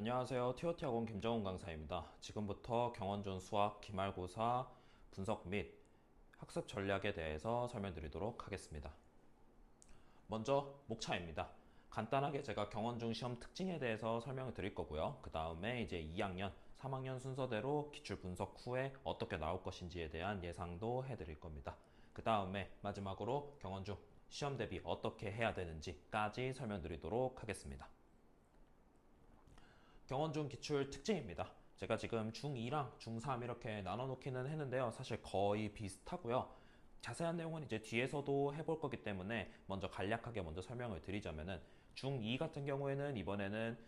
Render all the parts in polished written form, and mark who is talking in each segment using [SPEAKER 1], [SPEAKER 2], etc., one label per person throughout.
[SPEAKER 1] 안녕하세요. TOT 학원 김정훈 강사입니다. 지금부터 경원준 수학 기말고사 분석 및 학습 전략에 대해서 설명드리도록 하겠습니다. 먼저 목차입니다. 간단하게 제가 경원중 시험 특징에 대해서 설명을 드릴 거고요. 그 다음에 이제 2학년, 3학년 순서대로 기출 분석 후에 어떻게 나올 것인지에 대한 예상도 해드릴 겁니다. 그 다음에 마지막으로 경원중 시험 대비 어떻게 해야 되는지까지 설명드리도록 하겠습니다. 경원중 기출 특징입니다. 제가 지금 중2랑 중3 이렇게 나눠 놓기는 했는데요. 사실 거의 비슷하고요. 자세한 내용은 이제 뒤에서도 해볼 거기 때문에 먼저 간략하게 먼저 설명을 드리자면은 중2 같은 경우에는 이번에는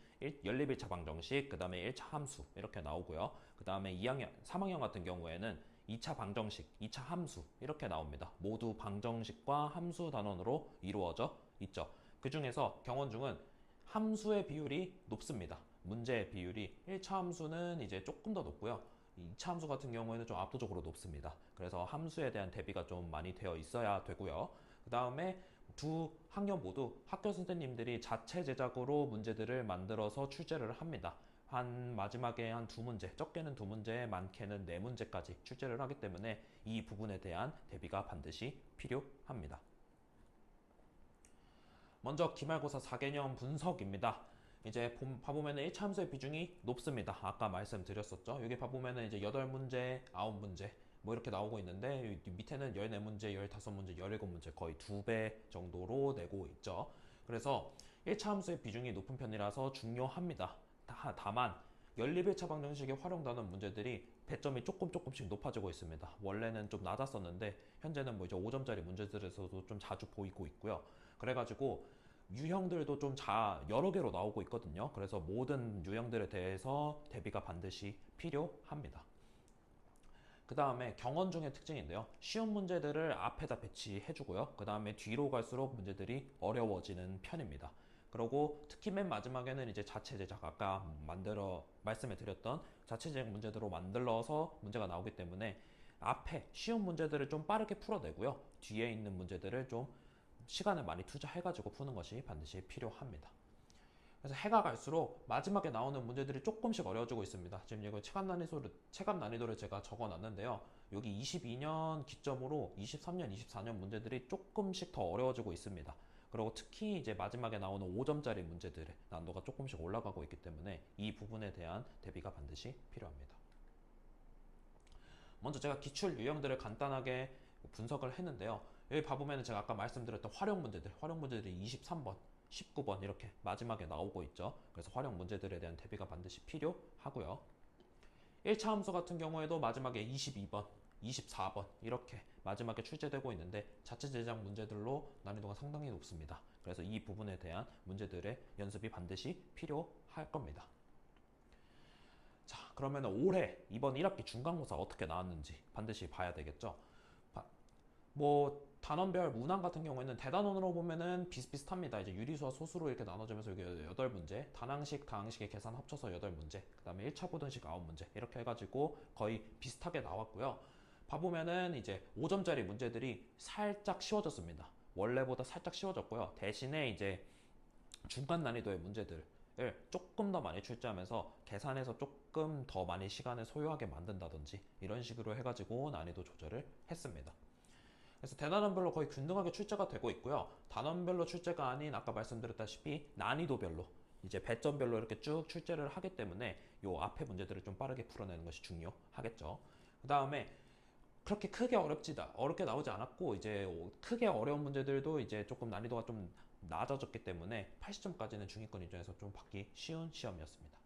[SPEAKER 1] 연립 1차 방정식, 그 다음에 1차 함수 이렇게 나오고요. 그 다음에 2학년, 3학년 같은 경우에는 2차 방정식, 2차 함수 이렇게 나옵니다. 모두 방정식과 함수 단원으로 이루어져 있죠. 그 중에서 경원중은 함수의 비율이 높습니다. 문제의 비율이 1차 함수는 이제 조금 더 높고요. 2차 함수 같은 경우에는 좀 압도적으로 높습니다. 그래서 함수에 대한 대비가 좀 많이 되어 있어야 되고요. 그 다음에 두 학년 모두 학교 선생님들이 자체 제작으로 문제들을 만들어서 출제를 합니다. 마지막에 한 두 문제, 적게는 두 문제, 많게는 네 문제까지 출제를 하기 때문에 이 부분에 대한 대비가 반드시 필요합니다. 먼저 기말고사 4개념 분석입니다. 이제 봐보면 1차 함수의 비중이 높습니다. 아까 말씀드렸었죠. 여기 봐보면 이제 8문제, 9문제 뭐 이렇게 나오고 있는데 밑에는 14문제, 15문제, 17문제 거의 2배 정도로 내고 있죠. 그래서 1차 함수의 비중이 높은 편이라서 중요합니다. 다만 연립 1차 방정식에 활용되는 문제들이 배점이 조금씩 높아지고 있습니다. 원래는 좀 낮았었는데 현재는 뭐 이제 5점짜리 문제들에서도 좀 자주 보이고 있고요. 그래가지고 유형들도 좀 여러 개로 나오고 있거든요. 그래서 모든 유형들에 대해서 대비가 반드시 필요합니다. 그 다음에 경원중의 특징인데요. 쉬운 문제들을 앞에다 배치해주고요. 그 다음에 뒤로 갈수록 문제들이 어려워지는 편입니다. 그리고 특히 맨 마지막에는 이제 자체 제작, 아까 말씀해 드렸던 자체 제작 문제대로 만들어서 문제가 나오기 때문에 앞에 쉬운 문제들을 좀 빠르게 풀어내고요. 뒤에 있는 문제들을 좀 시간을 많이 투자해가지고 푸는 것이 반드시 필요합니다. 그래서 해가 갈수록 마지막에 나오는 문제들이 조금씩 어려워지고 있습니다. 지금 이거 체감 난이도를 제가 적어 놨는데요. 여기 22년 기점으로 23년, 24년 문제들이 조금씩 더 어려워지고 있습니다. 그리고 특히 이제 마지막에 나오는 5점짜리 문제들의 난도가 조금씩 올라가고 있기 때문에 이 부분에 대한 대비가 반드시 필요합니다. 먼저 제가 기출 유형들을 간단하게 분석을 했는데요. 여기 봐보면 제가 아까 말씀드렸던 활용 문제들이 23번, 19번 이렇게 마지막에 나오고 있죠. 그래서 활용 문제들에 대한 대비가 반드시 필요하고요. 1차 함수 같은 경우에도 마지막에 22번, 24번 이렇게 마지막에 출제되고 있는데 자체 제작 문제들로 난이도가 상당히 높습니다. 그래서 이 부분에 대한 문제들의 연습이 반드시 필요할 겁니다. 자, 그러면 올해 이번 1학기 중간고사 어떻게 나왔는지 반드시 봐야 되겠죠. 뭐 단원별 문항 같은 경우에는 대단원으로 보면은 비슷비슷합니다. 이제 유리수와 소수로 이렇게 나눠지면서 여기 8문제, 단항식, 다항식의 계산 합쳐서 8문제, 그 다음에 1차 보든식 9문제 이렇게 해가지고 거의 비슷하게 나왔고요. 봐보면은 이제 5점짜리 문제들이 살짝 쉬워졌습니다. 원래보다 살짝 쉬워졌고요. 대신에 이제 중간 난이도의 문제들을 조금 더 많이 출제하면서 계산해서 조금 더 많이 시간을 소요하게 만든다든지 이런 식으로 해가지고 난이도 조절을 했습니다. 그래서 대단원별로 거의 균등하게 출제가 되고 있고요. 단원별로 출제가 아닌 아까 말씀드렸다시피 난이도별로 이제 배점별로 이렇게 쭉 출제를 하기 때문에 요 앞에 문제들을 좀 빠르게 풀어내는 것이 중요하겠죠. 그 다음에 그렇게 어렵게 나오지 않았고 이제 크게 어려운 문제들도 이제 조금 난이도가 좀 낮아졌기 때문에 80점까지는 중위권 입장에서 좀 받기 쉬운 시험이었습니다.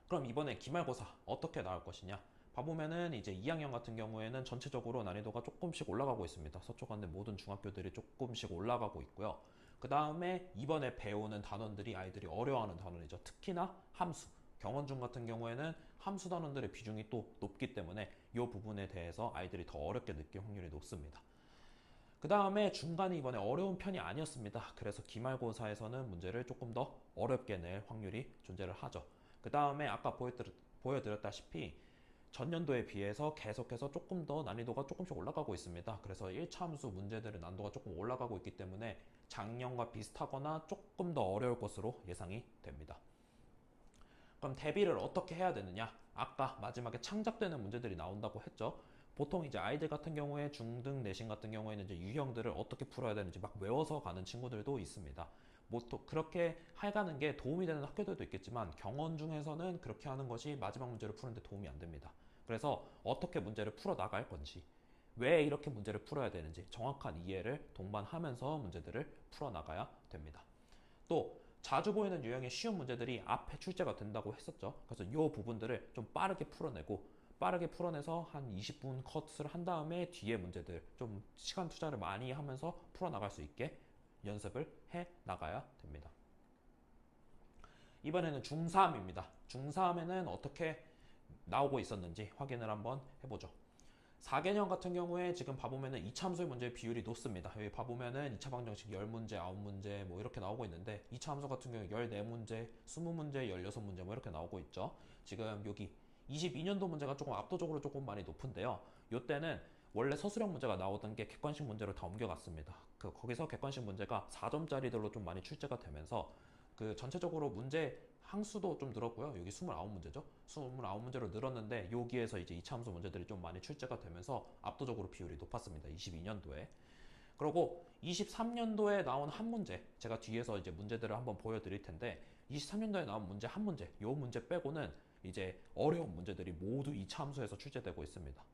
[SPEAKER 1] 그럼 이번에 기말고사 어떻게 나올 것이냐? 봐보면은 이제 2학년 같은 경우에는 전체적으로 난이도가 조금씩 올라가고 있습니다. 서초관대 모든 중학교들이 조금씩 올라가고 있고요. 그 다음에 이번에 배우는 단원들이 아이들이 어려워하는 단원이죠. 특히나 함수. 경원중 같은 경우에는 함수 단원들의 비중이 또 높기 때문에 이 부분에 대해서 아이들이 더 어렵게 느낄 확률이 높습니다. 그 다음에 중간이 이번에 어려운 편이 아니었습니다. 그래서 기말고사에서는 문제를 조금 더 어렵게 낼 확률이 존재를 하죠. 그 다음에 아까 보여드렸다시피 전년도에 비해서 계속해서 조금 더 난이도가 조금씩 올라가고 있습니다. 그래서 1차 함수 문제들의 난도가 조금 올라가고 있기 때문에 작년과 비슷하거나 조금 더 어려울 것으로 예상이 됩니다. 그럼 대비를 어떻게 해야 되느냐? 아까 마지막에 창작되는 문제들이 나온다고 했죠. 보통 이제 아이들 같은 경우에 중등 내신 같은 경우에는 이제 유형들을 어떻게 풀어야 되는지 막 외워서 가는 친구들도 있습니다. 뭐 또 그렇게 해가는 게 도움이 되는 학교들도 있겠지만 경원 중에서는 그렇게 하는 것이 마지막 문제를 푸는데 도움이 안 됩니다. 그래서 어떻게 문제를 풀어 나갈 건지, 왜 이렇게 문제를 풀어야 되는지 정확한 이해를 동반하면서 문제들을 풀어 나가야 됩니다. 또 자주 보이는 유형의 쉬운 문제들이 앞에 출제가 된다고 했었죠. 그래서 이 부분들을 좀 빠르게 풀어내서 한 20분 컷을 한 다음에 뒤에 문제들 좀 시간 투자를 많이 하면서 풀어나갈 수 있게 연습을 해 나가야 됩니다. 이번에는 중3입니다. 중3에는 어떻게 나오고 있었는지 확인을 한번 해보죠. 4개년 같은 경우에 지금 봐보면은 2차 함수의 문제 비율이 높습니다. 여기 봐보면은 2차 방정식 10문제, 9문제 뭐 이렇게 나오고 있는데 2차 함수 같은 경우에 14문제, 20문제, 16문제 뭐 이렇게 나오고 있죠. 지금 여기 22년도 문제가 조금 압도적으로 조금 많이 높은데요. 이때는 원래 서술형 문제가 나오던 게 객관식 문제로 다 옮겨갔습니다. 거기서 객관식 문제가 4점짜리들로 좀 많이 출제가 되면서 그 전체적으로 문제 항수도 좀 늘었고요. 여기 29문제죠. 29문제로 늘었는데 여기에서 이제 2차 함수 문제들이 좀 많이 출제가 되면서 압도적으로 비율이 높았습니다. 22년도에. 그리고 23년도에 나온 한 문제, 제가 뒤에서 이제 문제들을 한번 보여드릴 텐데 23년도에 나온 문제 한 문제, 요 문제 빼고는 이제 어려운 문제들이 모두 2차 함수에서 출제되고 있습니다.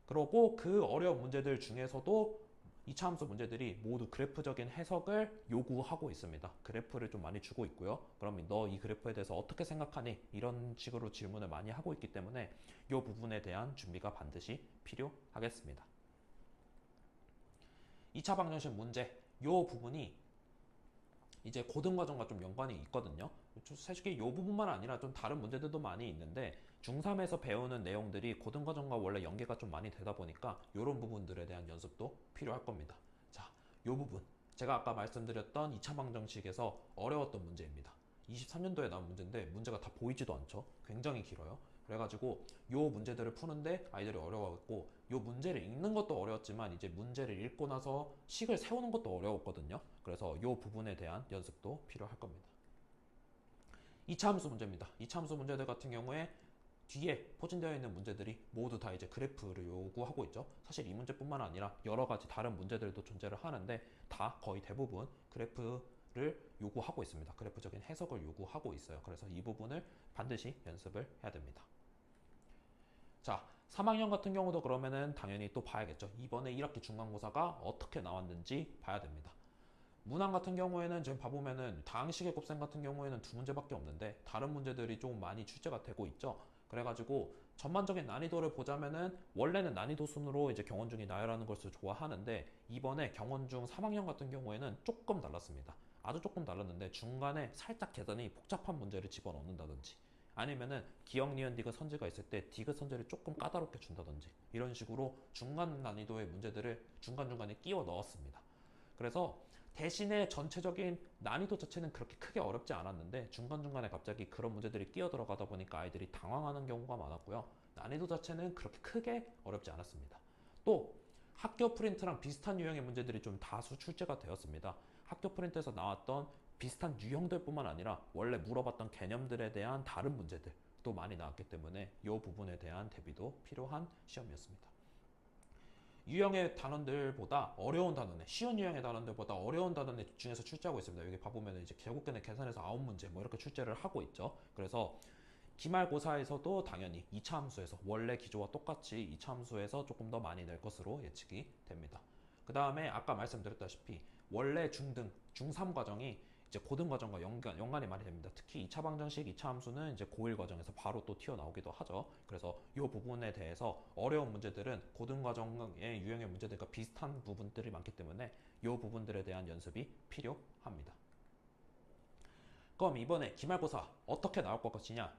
[SPEAKER 1] 그리고 그 어려운 문제들 중에서도 2차 함수 문제들이 모두 그래프적인 해석을 요구하고 있습니다. 그래프를 좀 많이 주고 있고요. 그럼 너 이 그래프에 대해서 어떻게 생각하니? 이런 식으로 질문을 많이 하고 있기 때문에 이 부분에 대한 준비가 반드시 필요하겠습니다. 2차 방정식 문제, 이 부분이 이제 고등과정과 좀 연관이 있거든요. 솔직히 이 부분만 아니라 좀 다른 문제들도 많이 있는데 중3에서 배우는 내용들이 고등과정과 원래 연계가 좀 많이 되다 보니까 이런 부분들에 대한 연습도 필요할 겁니다. 자, 이 부분 제가 아까 말씀드렸던 2차 방정식에서 어려웠던 문제입니다. 23년도에 나온 문제인데 문제가 다 보이지도 않죠. 굉장히 길어요. 그래가지고 요 문제들을 푸는데 아이들이 어려워했고 요 문제를 읽는 것도 어려웠지만 이제 문제를 읽고 나서 식을 세우는 것도 어려웠거든요. 그래서 요 부분에 대한 연습도 필요할 겁니다. 2차 함수 문제입니다. 2차 함수 문제들 같은 경우에 뒤에 포진되어 있는 문제들이 모두 다 이제 그래프를 요구하고 있죠. 사실 이 문제뿐만 아니라 여러 가지 다른 문제들도 존재를 하는데 다 거의 대부분 그래프를 요구하고 있습니다. 그래프적인 해석을 요구하고 있어요. 그래서 이 부분을 반드시 연습을 해야 됩니다. 자, 3학년 같은 경우도 그러면은 당연히 또 봐야겠죠. 이번에 1학기 중간고사가 어떻게 나왔는지 봐야 됩니다. 문항 같은 경우에는 지금 봐보면은 다항식의 곱셈 같은 경우에는 두 문제밖에 없는데 다른 문제들이 좀 많이 출제가 되고 있죠. 그래가지고 전반적인 난이도를 보자면은 원래는 난이도 순으로 이제 경원중이 나열하는 것을 좋아하는데 이번에 경원중 3학년 같은 경우에는 조금 달랐습니다. 아주 조금 달랐는데 중간에 살짝 계산이 복잡한 문제를 집어넣는다든지 아니면은 기억, 니은, 디귿 선지가 있을 때 디귿 선지를 조금 까다롭게 준다든지 이런 식으로 중간 난이도의 문제들을 중간중간에 끼워 넣었습니다. 그래서 대신에 전체적인 난이도 자체는 그렇게 크게 어렵지 않았는데 중간중간에 갑자기 그런 문제들이 끼어 들어가다 보니까 아이들이 당황하는 경우가 많았고요. 난이도 자체는 그렇게 크게 어렵지 않았습니다. 또 학교 프린트랑 비슷한 유형의 문제들이 좀 다수 출제가 되었습니다. 학교 프린트에서 나왔던 비슷한 유형들뿐만 아니라 원래 물어봤던 개념들에 대한 다른 문제들도 많이 나왔기 때문에 이 부분에 대한 대비도 필요한 시험이었습니다. 유형의 단원들보다 어려운 단원에 쉬운 유형의 단원들보다 어려운 단원에 중에서 출제하고 있습니다. 여기 봐보면 이제 결국에는 계산해서 9문제 뭐 이렇게 출제를 하고 있죠. 그래서 기말고사에서도 당연히 2차 함수에서 원래 기조와 똑같이 2차 함수에서 조금 더 많이 낼 것으로 예측이 됩니다. 그 다음에 아까 말씀드렸다시피 원래 중등, 중3 과정이 이제 고등 과정과 연관이 많이 됩니다. 특히 2차 방정식, 2차 함수는 이제 고1 과정에서 바로 또 튀어나오기도 하죠. 그래서 이 부분에 대해서 어려운 문제들은 고등 과정의 유형의 문제들과 비슷한 부분들이 많기 때문에 이 부분들에 대한 연습이 필요합니다. 그럼 이번에 기말고사 어떻게 나올 것이냐?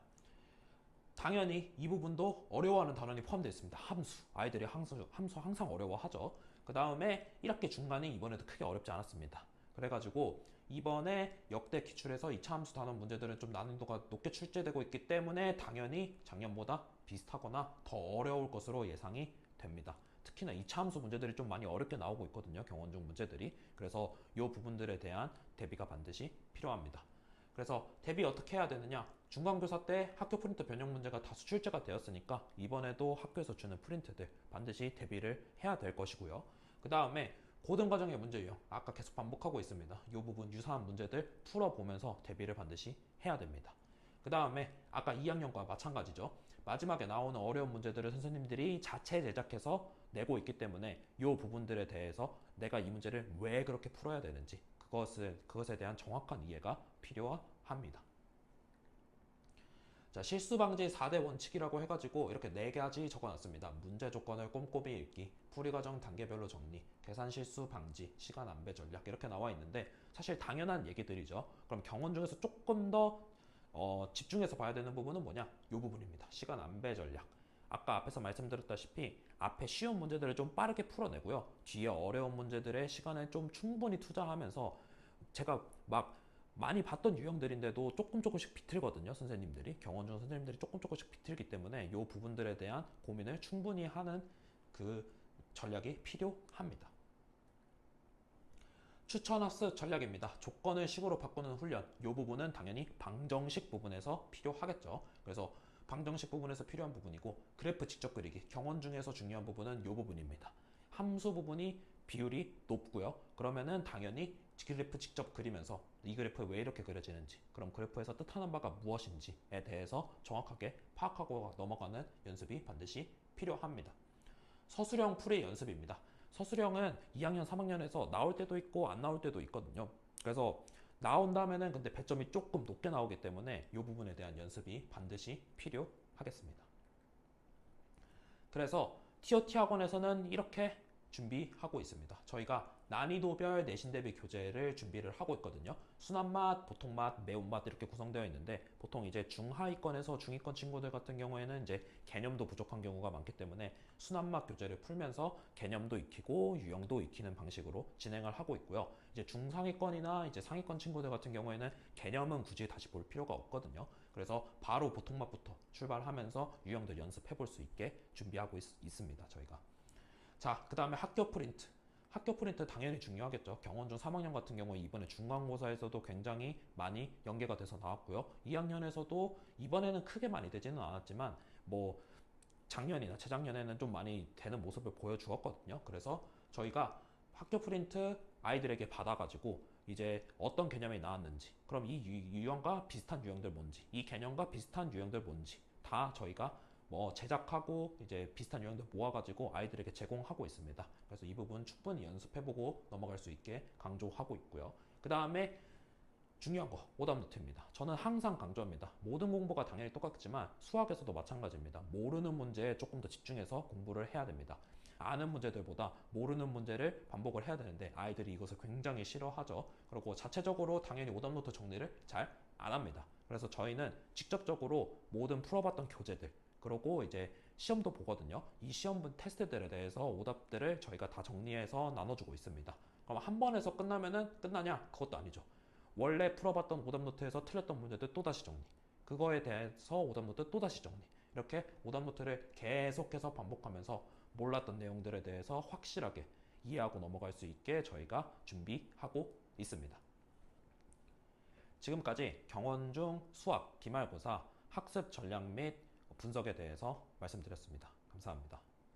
[SPEAKER 1] 당연히 이 부분도 어려워하는 단원이 포함되어 있습니다. 함수. 아이들이 함수 항상 어려워하죠. 그 다음에 1학기 중간이 이번에도 크게 어렵지 않았습니다. 그래가지고 이번에 역대 기출에서 2차 함수 단원 문제들은 좀 난이도가 높게 출제되고 있기 때문에 당연히 작년보다 비슷하거나 더 어려울 것으로 예상이 됩니다. 특히나 2차 함수 문제들이 좀 많이 어렵게 나오고 있거든요. 경원중 문제들이. 그래서 이 부분들에 대한 대비가 반드시 필요합니다. 그래서 대비 어떻게 해야 되느냐? 중간고사 때 학교 프린트 변형 문제가 다수 출제가 되었으니까 이번에도 학교에서 주는 프린트들 반드시 대비를 해야 될 것이고요. 그 다음에 고등과정의 문제 유형, 아까 계속 반복하고 있습니다. 이 부분 유사한 문제들 풀어보면서 대비를 반드시 해야 됩니다. 그 다음에 아까 2학년과 마찬가지죠. 마지막에 나오는 어려운 문제들을 선생님들이 자체 제작해서 내고 있기 때문에 이 부분들에 대해서 내가 이 문제를 왜 그렇게 풀어야 되는지 그것에 대한 정확한 이해가 필요합니다. 자, 실수 방지 4대 원칙이라고 해가지고 이렇게 4가지 적어놨습니다. 문제 조건을 꼼꼼히 읽기, 풀이 과정 단계별로 정리, 계산 실수 방지, 시간 안배 전략 이렇게 나와 있는데 사실 당연한 얘기들이죠. 그럼 경원 중에서 조금 더 집중해서 봐야 되는 부분은 뭐냐? 이 부분입니다. 시간 안배 전략. 아까 앞에서 말씀드렸다시피 앞에 쉬운 문제들을 좀 빠르게 풀어내고요. 뒤에 어려운 문제들의 시간을 좀 충분히 투자하면서 제가 막 많이 봤던 유형들인데도 조금씩 비틀거든요. 선생님들이 경원중 선생님들이 조금씩 비틀기 때문에 이 부분들에 대한 고민을 충분히 하는 그 전략이 필요합니다. 추천 학습 전략입니다. 조건을 식으로 바꾸는 훈련. 이 부분은 당연히 방정식 부분에서 필요하겠죠. 그래서 방정식 부분에서 필요한 부분이고 그래프 직접 그리기. 경원 중에서 중요한 부분은 이 부분입니다. 함수 부분이 비율이 높고요. 그러면은 당연히 그래프 직접 그리면서 이 그래프 왜 이렇게 그려지는지, 그럼 그래프에서 뜻하는 바가 무엇인지에 대해서 정확하게 파악하고 넘어가는 연습이 반드시 필요합니다. 서술형 풀이 연습입니다. 서술형은 2학년, 3학년에서 나올 때도 있고 안 나올 때도 있거든요. 그래서 나온다면은 근데 배점이 조금 높게 나오기 때문에 이 부분에 대한 연습이 반드시 필요하겠습니다. 그래서 TOT 학원에서는 이렇게 준비하고 있습니다. 저희가 난이도별 내신 대비 교재를 준비를 하고 있거든요. 순한맛, 보통맛, 매운맛 이렇게 구성되어 있는데 보통 이제 중하위권에서 중위권 친구들 같은 경우에는 이제 개념도 부족한 경우가 많기 때문에 순한맛 교재를 풀면서 개념도 익히고 유형도 익히는 방식으로 진행을 하고 있고요. 이제 중상위권이나 이제 상위권 친구들 같은 경우에는 개념은 굳이 다시 볼 필요가 없거든요. 그래서 바로 보통맛부터 출발하면서 유형들 연습해 볼 수 있게 준비하고 있습니다. 저희가. 자, 그 다음에 학교 프린트. 학교 프린트 당연히 중요하겠죠. 경원중 3학년 같은 경우에 이번에 중간고사에서도 굉장히 많이 연계가 돼서 나왔고요. 2학년에서도 이번에는 크게 많이 되지는 않았지만 뭐 작년이나 재작년에는 좀 많이 되는 모습을 보여주었거든요. 그래서 저희가 학교 프린트 아이들에게 받아가지고 이제 어떤 개념이 나왔는지, 그럼 이 유형과 비슷한 유형들 뭔지, 이 개념과 비슷한 유형들 뭔지 다 저희가 뭐 제작하고 이제 비슷한 유형들 모아가지고 아이들에게 제공하고 있습니다. 그래서 이 부분 충분히 연습해보고 넘어갈 수 있게 강조하고 있고요. 그 다음에 중요한 거 오답 노트입니다. 저는 항상 강조합니다. 모든 공부가 당연히 똑같지만 수학에서도 마찬가지입니다. 모르는 문제에 조금 더 집중해서 공부를 해야 됩니다. 아는 문제들보다 모르는 문제를 반복을 해야 되는데 아이들이 이것을 굉장히 싫어하죠. 그리고 자체적으로 당연히 오답 노트 정리를 잘 안 합니다. 그래서 저희는 직접적으로 모든 풀어봤던 교재들 그리고 이제 시험도 보거든요. 이 시험분 테스트들에 대해서 오답들을 저희가 다 정리해서 나눠주고 있습니다. 그럼 한 번에서 끝나면은 끝나냐? 그것도 아니죠. 원래 풀어봤던 오답노트에서 틀렸던 문제들 또다시 정리, 그거에 대해서 오답노트 또다시 정리, 이렇게 오답노트를 계속해서 반복하면서 몰랐던 내용들에 대해서 확실하게 이해하고 넘어갈 수 있게 저희가 준비하고 있습니다. 지금까지 경원중 수학 기말고사 학습 전략 및 분석에 대해서 말씀드렸습니다. 감사합니다.